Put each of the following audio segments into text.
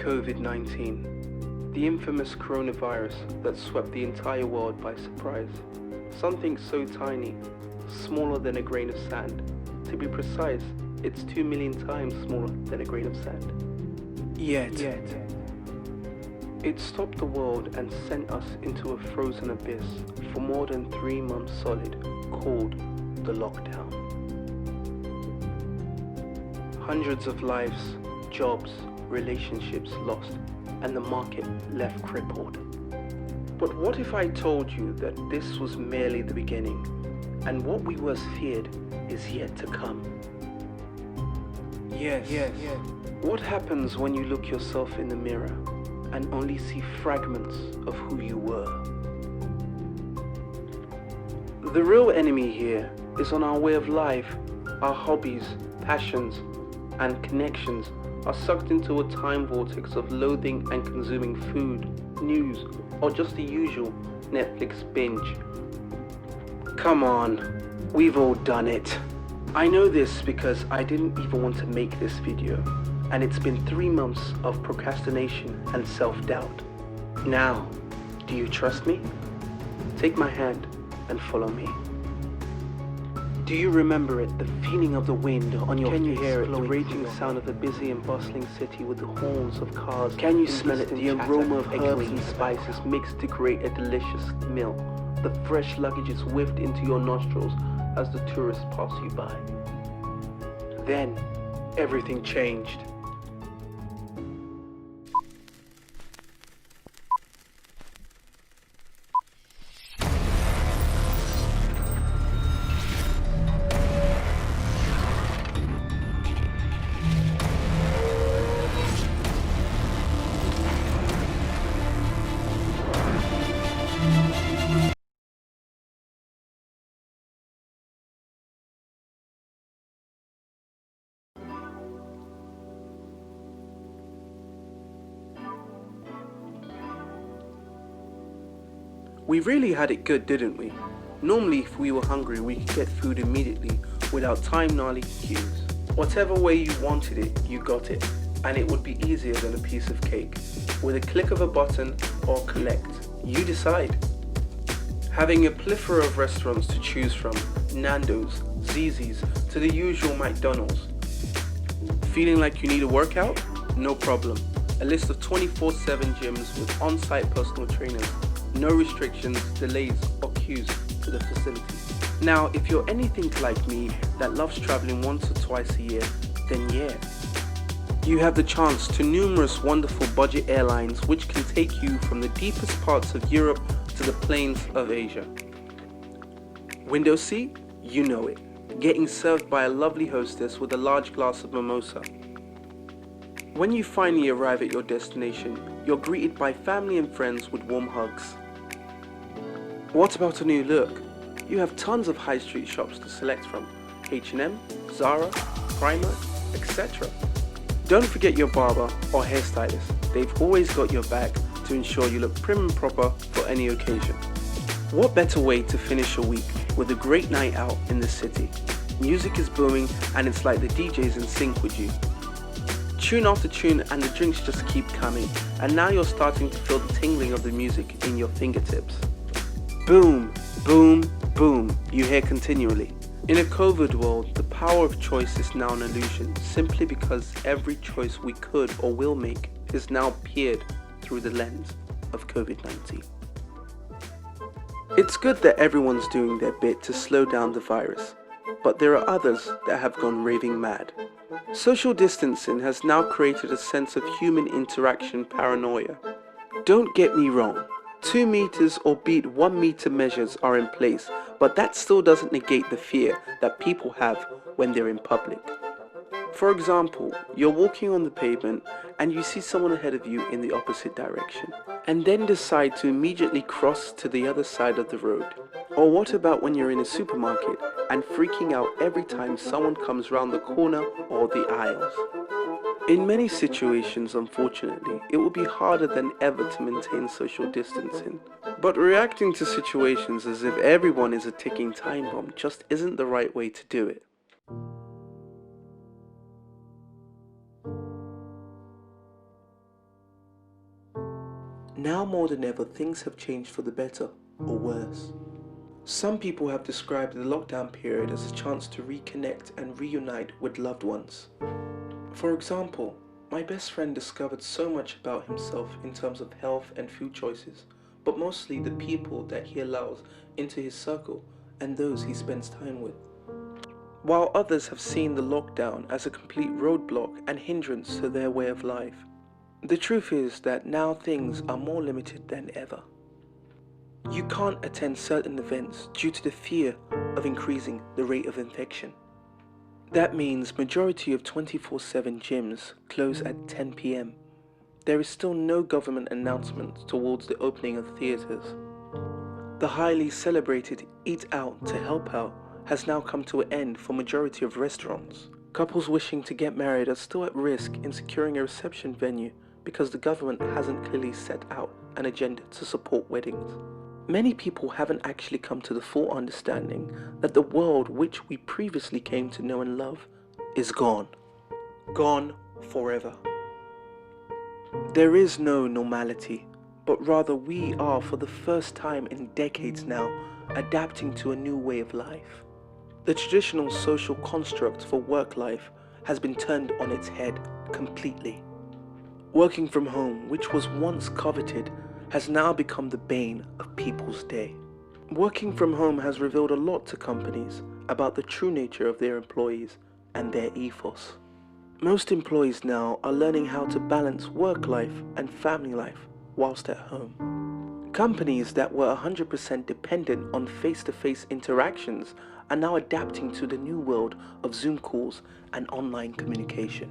COVID-19, the infamous coronavirus that swept the entire world by surprise. Something so tiny, smaller than a grain of sand. To be precise, it's 2 million times smaller than a grain of sand. Yet, it stopped the world and sent us into a frozen abyss for more than 3 months solid, called the lockdown. Hundreds of lives, jobs, relationships lost, and the market left crippled. But what if I told you that this was merely the beginning, and what we worst feared is yet to come? Yes. What happens when you look yourself in the mirror and only see fragments of who you were? The real enemy here is on our way of life. Our hobbies, passions, and connections are sucked into a time vortex of loathing and consuming food, news, or just the usual Netflix binge. Come on, we've all done it. I know this because I didn't even want to make this video, and it's been 3 months of procrastination and self-doubt. Now, do you trust me? Take my hand and follow me. Do you remember it, the feeling of the wind on your face? Can you hear it, the raging sound of a busy and bustling city with the horns of cars? Can you smell it, the aroma of herbs and spices mixed to create a delicious meal? The fresh luggage is whiffed into your nostrils as the tourists pass you by. Then, everything changed. We really had it good, didn't we? Normally, if we were hungry, we could get food immediately without time-gnarly queues. Whatever way you wanted it, you got it, and it would be easier than a piece of cake. With a click of a button or collect, you decide. Having a plethora of restaurants to choose from, Nando's, Zzz's, to the usual McDonald's. Feeling like you need a workout? No problem. A list of 24/7 gyms with on-site personal trainers. No restrictions, delays, or queues to the facility. Now, if you're anything like me that loves traveling once or twice a year, then yeah. You have the chance to numerous wonderful budget airlines which can take you from the deepest parts of Europe to the plains of Asia. Window seat? You know it. Getting served by a lovely hostess with a large glass of mimosa. When you finally arrive at your destination, you're greeted by family and friends with warm hugs. What about a new look? You have tons of high street shops to select from. H&M, Zara, Primark, etc. Don't forget your barber or hairstylist. They've always got your back to ensure you look prim and proper for any occasion. What better way to finish your week with a great night out in the city? Music is booming and it's like the DJ's in sync with you. Tune after tune and the drinks just keep coming, and now you're starting to feel the tingling of the music in your fingertips. Boom, boom, boom, you hear continually. In a COVID world, the power of choice is now an illusion, simply because every choice we could or will make is now peered through the lens of COVID-19. It's good that everyone's doing their bit to slow down the virus, but there are others that have gone raving mad. Social distancing has now created a sense of human interaction paranoia. Don't get me wrong. 2 meters or beat 1 meter measures are in place, but that still doesn't negate the fear that people have when they're in public. For example, you're walking on the pavement and you see someone ahead of you in the opposite direction, and then decide to immediately cross to the other side of the road. Or what about when you're in a supermarket and freaking out every time someone comes round the corner or the aisles? In many situations, unfortunately, it will be harder than ever to maintain social distancing. But reacting to situations as if everyone is a ticking time bomb just isn't the right way to do it. Now more than ever, things have changed for the better or worse. Some people have described the lockdown period as a chance to reconnect and reunite with loved ones. For example, my best friend discovered so much about himself in terms of health and food choices, but mostly the people that he allows into his circle and those he spends time with. While others have seen the lockdown as a complete roadblock and hindrance to their way of life, the truth is that now things are more limited than ever. You can't attend certain events due to the fear of increasing the rate of infection. That means majority of 24/7 gyms close at 10 p.m. There is still no government announcement towards the opening of theatres. The highly celebrated Eat Out to Help Out has now come to an end for majority of restaurants. Couples wishing to get married are still at risk in securing a reception venue because the government hasn't clearly set out an agenda to support weddings. Many people haven't actually come to the full understanding that the world which we previously came to know and love is gone. Gone forever. There is no normality, but rather we are for the first time in decades now adapting to a new way of life. The traditional social construct for work life has been turned on its head completely. Working from home, which was once coveted, has now become the bane of people's day. Working from home has revealed a lot to companies about the true nature of their employees and their ethos. Most employees now are learning how to balance work life and family life whilst at home. Companies that were 100% dependent on face-to-face interactions are now adapting to the new world of Zoom calls and online communication.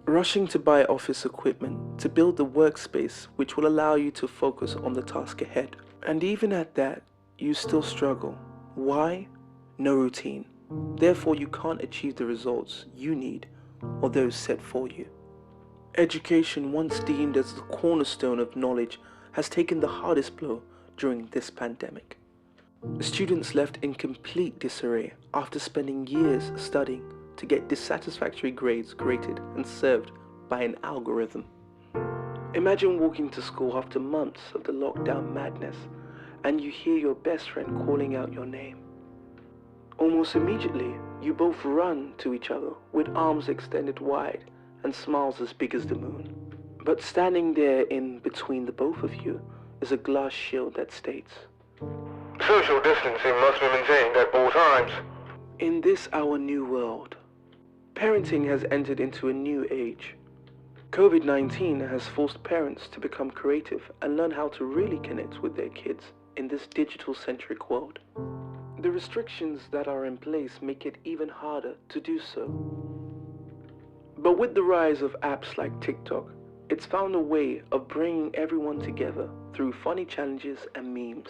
Rushing to buy office equipment to build the workspace which will allow you to focus on the task ahead. And even at that, you still struggle. Why? No routine. Therefore, you can't achieve the results you need or those set for you. Education, once deemed as the cornerstone of knowledge, has taken the hardest blow during this pandemic. Students left in complete disarray after spending years studying to get dissatisfactory grades graded and served by an algorithm. Imagine walking to school after months of the lockdown madness and you hear your best friend calling out your name. Almost immediately, you both run to each other with arms extended wide and smiles as big as the moon. But standing there in between the both of you is a glass shield that states, "Social distancing must be maintained at all times." In this our new world, parenting has entered into a new age. COVID-19 has forced parents to become creative and learn how to really connect with their kids in this digital-centric world. The restrictions that are in place make it even harder to do so. But with the rise of apps like TikTok, it's found a way of bringing everyone together through funny challenges and memes.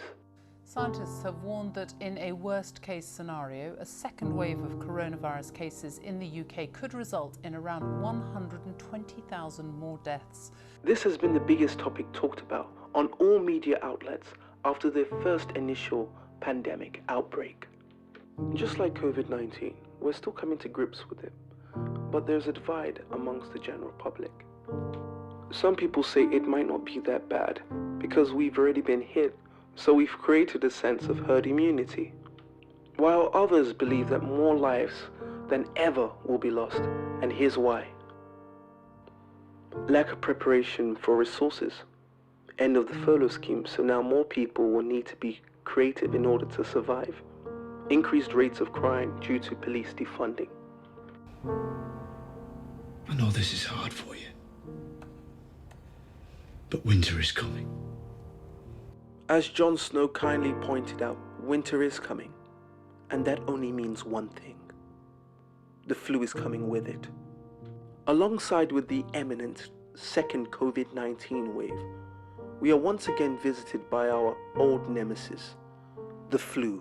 Scientists have warned that in a worst-case scenario, a second wave of coronavirus cases in the UK could result in around 120,000 more deaths. This has been the biggest topic talked about on all media outlets after the first initial pandemic outbreak. Just like COVID-19, we're still coming to grips with it, but there's a divide amongst the general public. Some people say it might not be that bad because we've already been hit, so we've created a sense of herd immunity, while others believe that more lives than ever will be lost, and here's why. Lack of preparation for resources, end of the furlough scheme, so now more people will need to be creative in order to survive, increased rates of crime due to police defunding. I know this is hard for you, but winter is coming. As Jon Snow kindly pointed out, winter is coming, and that only means one thing. The flu is coming with it. Alongside with the imminent second COVID-19 wave, we are once again visited by our old nemesis, the flu.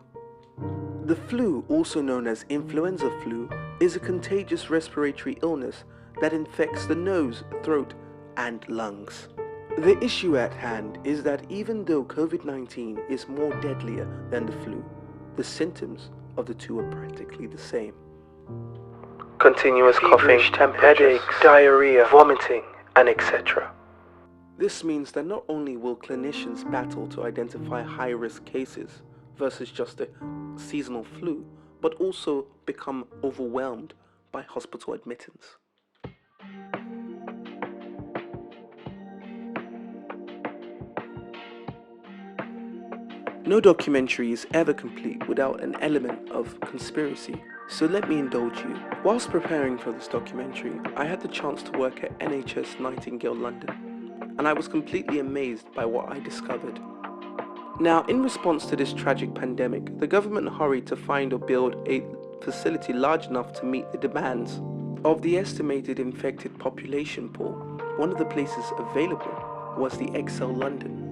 The flu, also known as influenza flu, is a contagious respiratory illness that infects the nose, throat, and lungs. The issue at hand is that even though COVID-19 is more deadlier than the flu, the symptoms of the two are practically the same. Continuous coughing, headaches, diarrhea, vomiting, and etc. This means that not only will clinicians battle to identify high-risk cases versus just a seasonal flu, but also become overwhelmed by hospital admittance. No documentary is ever complete without an element of conspiracy, so let me indulge you. Whilst preparing for this documentary, I had the chance to work at NHS Nightingale London, and I was completely amazed by what I discovered. Now, in response to this tragic pandemic, the government hurried to find or build a facility large enough to meet the demands of the estimated infected population pool. One of the places available was the EXCEL London.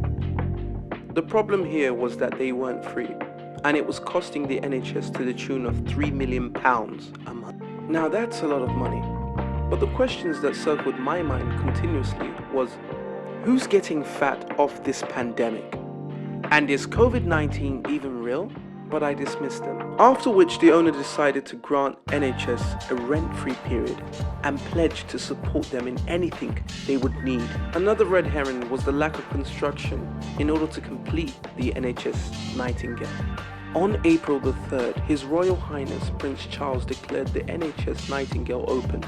The problem here was that they weren't free, and it was costing the NHS to the tune of £3 million a month. Now that's a lot of money, but the questions that circled my mind continuously was, who's getting fat off this pandemic? And is COVID-19 even real? But I dismissed them. After which the owner decided to grant NHS a rent-free period and pledged to support them in anything they would need. Another red herring was the lack of construction in order to complete the NHS Nightingale. On April the 3rd, His Royal Highness Prince Charles declared the NHS Nightingale open.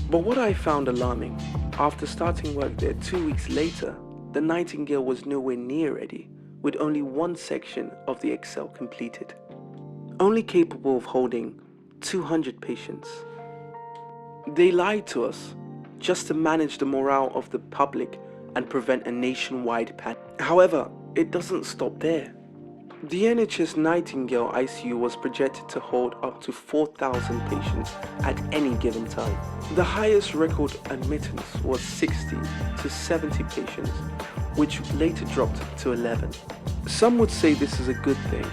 But what I found alarming, after starting work there 2 weeks later, the Nightingale was nowhere near ready, with only one section of the EXCEL completed, only capable of holding 200 patients. They lied to us just to manage the morale of the public and prevent a nationwide panic. However, it doesn't stop there. The NHS Nightingale ICU was projected to hold up to 4,000 patients at any given time. The highest record admittance was 60 to 70 patients, which later dropped to 11. Some would say this is a good thing,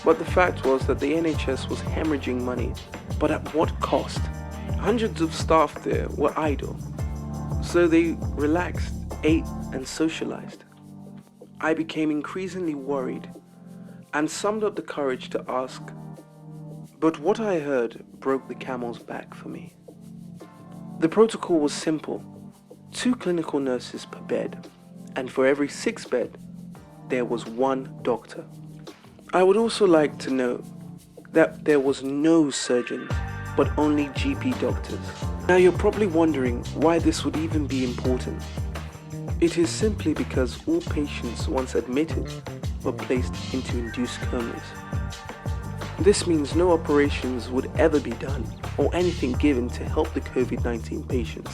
but the fact was that the NHS was hemorrhaging money, but at what cost? Hundreds of staff there were idle, so they relaxed, ate and socialized. I became increasingly worried and summed up the courage to ask, but what I heard broke the camel's back for me. The protocol was simple: 2 clinical nurses per bed, and for every 6 bed, there was 1 doctor. I would also like to note that there was no surgeons, but only GP doctors. Now you're probably wondering why this would even be important. It is simply because all patients once admitted were placed into induced comas. This means no operations would ever be done or anything given to help the COVID-19 patients.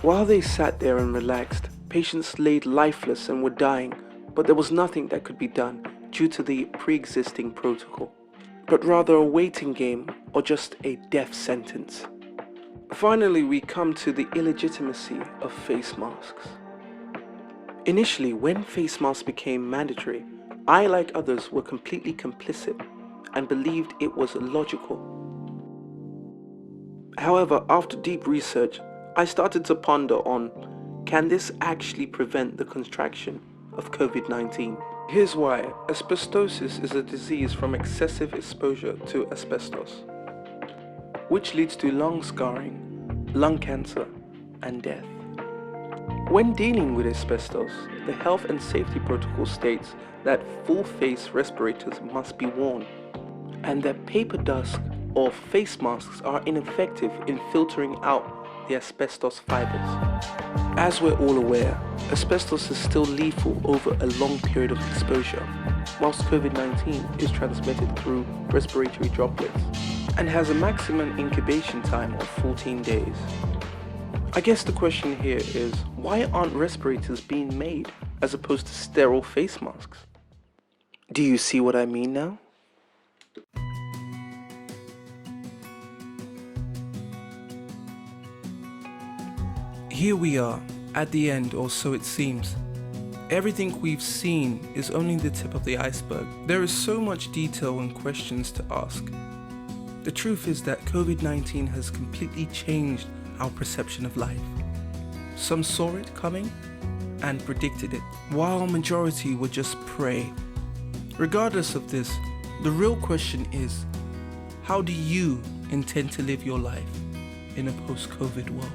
While they sat there and relaxed, patients laid lifeless and were dying, but there was nothing that could be done due to the pre-existing protocol, but rather a waiting game or just a death sentence. Finally, we come to the illegitimacy of face masks. Initially, when face masks became mandatory, I, like others, were completely complicit and believed it was logical. However, after deep research, I started to ponder on, can this actually prevent the contraction of COVID-19? Here's why. Asbestosis is a disease from excessive exposure to asbestos, which leads to lung scarring, lung cancer, and death. When dealing with asbestos, the health and safety protocol states that full-face respirators must be worn, and that paper dust or face masks are ineffective in filtering out the asbestos fibers. As we're all aware, asbestos is still lethal over a long period of exposure, whilst COVID-19 is transmitted through respiratory droplets and has a maximum incubation time of 14 days. I guess the question here is, why aren't respirators being made as opposed to sterile face masks? Do you see what I mean now? Here we are, at the end, or so it seems. Everything we've seen is only the tip of the iceberg. There is so much detail and questions to ask. The truth is that COVID-19 has completely changed our perception of life. Some saw it coming and predicted it, while a majority would just pray. Regardless of this, the real question is, how do you intend to live your life in a post-COVID world?